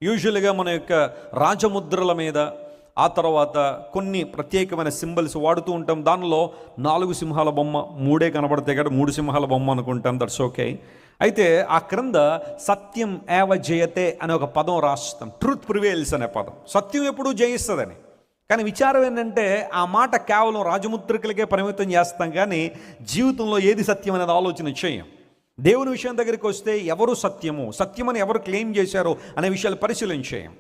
యూజువల్గా మన యొక్క రాజముద్రల మీద ఆ తర్వాత కొన్ని ప్రత్యేకమైన సింబల్స్ వాడుతూ ఉంటాం. దానిలో 4 సింహాల బొమ్మ, 3 కనబడతాయి కదా, 3 సింహాల బొమ్మ అనుకుంటాం. That's okay. అయితే ఆ క్రింద సత్యం ఏవ జయతే అనే ఒక పదం రాస్తాం. ట్రూత్ ప్రివేల్స్ అనే పదం. సత్యం ఎప్పుడూ జయిస్తుందని. కానీ విచారం ఏంటంటే ఆ మాట కేవలం రాజముద్రికలకే పరిమితం చేస్తాం, కానీ జీవితంలో ఏది సత్యం అనేది ఆలోచన చేయం. దేవుని విషయం దగ్గరికి వస్తే ఎవరు సత్యమని ఎవరు క్లెయిమ్ చేశారో అనే విషయాలు పరిశీలించేయం.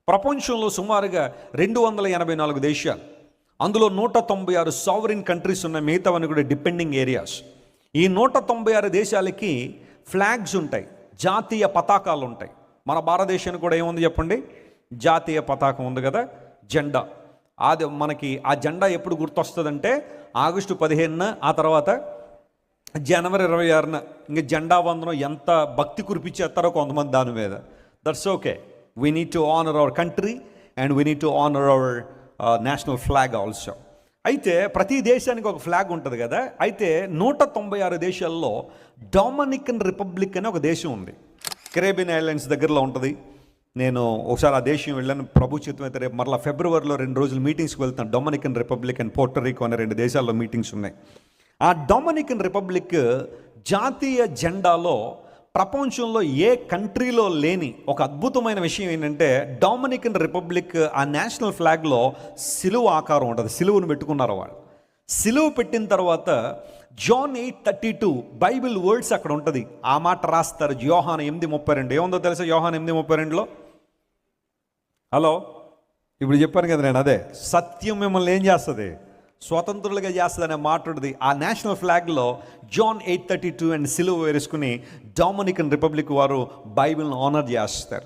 ప్రపంచంలో సుమారుగా 284 దేశాలు, అందులో 196 సావరిన్ కంట్రీస్ ఉన్నాయి. మిగతావన్నీ కూడా డిపెండింగ్ ఏరియాస్. ఈ 196 దేశాలకి ఫ్లాగ్స్ ఉంటాయి, జాతీయ పతాకాలు ఉంటాయి. మన భారతదేశానికి కూడా ఏముంది చెప్పండి? జాతీయ పతాకం ఉంది కదా, జెండా. అది మనకి ఆ జెండా ఎప్పుడు గుర్తొస్తుందంటే ఆగస్టు 15న, ఆ తర్వాత జనవరి 26న. ఇంకా జెండా వందనం ఎంత భక్తి కురిపించేస్తారో కొంతమంది దాని మీద. That's okay. We need to honour our country and we need to honour our national flag also. అయితే ప్రతి దేశానికి ఒక ఫ్లాగ్ ఉంటుంది కదా. అయితే 196 దేశాల్లో డొమినికన్ రిపబ్లిక్ అనే ఒక దేశం ఉంది. కరేబియన్ ఐలాండ్స్ దగ్గరలో ఉంటుంది. నేను ఒకసారి ఆ దేశం వెళ్ళాను. ప్రభు చిత్తం అయితే రేపు మరలా ఫిబ్రవరిలో 2 రోజులు మీటింగ్స్కి వెళ్తాను. డొమినికన్ రిపబ్లిక్ అండ్ పోర్టోరికో అనే 2 దేశాల్లో మీటింగ్స్ ఉన్నాయి. ఆ డొమినికన్ రిపబ్లిక్ జాతీయ జెండాలో ప్రపంచంలో ఏ కంట్రీలో లేని ఒక అద్భుతమైన విషయం ఏంటంటే, డొమినికన్ రిపబ్లిక్ ఆ నేషనల్ ఫ్లాగ్లో సిలువ ఆకారం ఉంటుంది. సిలువను పెట్టుకున్నారు వాళ్ళు. సిలువ పెట్టిన తర్వాత జాన్ 8:32 బైబిల్ వర్డ్స్ అక్కడ ఉంటుంది. ఆ మాట రాస్తారు. యోహాను 8:32 ఏముందో తెలుసా? యోహాను 8:32లో హలో ఇప్పుడు చెప్పాను కదా నేను, అదే సత్యం మిమ్మల్ని ఏం చేస్తుంది? స్వతంత్రులుగా చేస్తుంది అనే మాట ఉంటుంది. ఆ నేషనల్ ఫ్లాగ్లో జాన్ 8:32 అండ్ సిలువ వేసుకుని డొమినికన్ రిపబ్లిక్ వారు బైబిల్ని ఆనర్ చేస్తారు.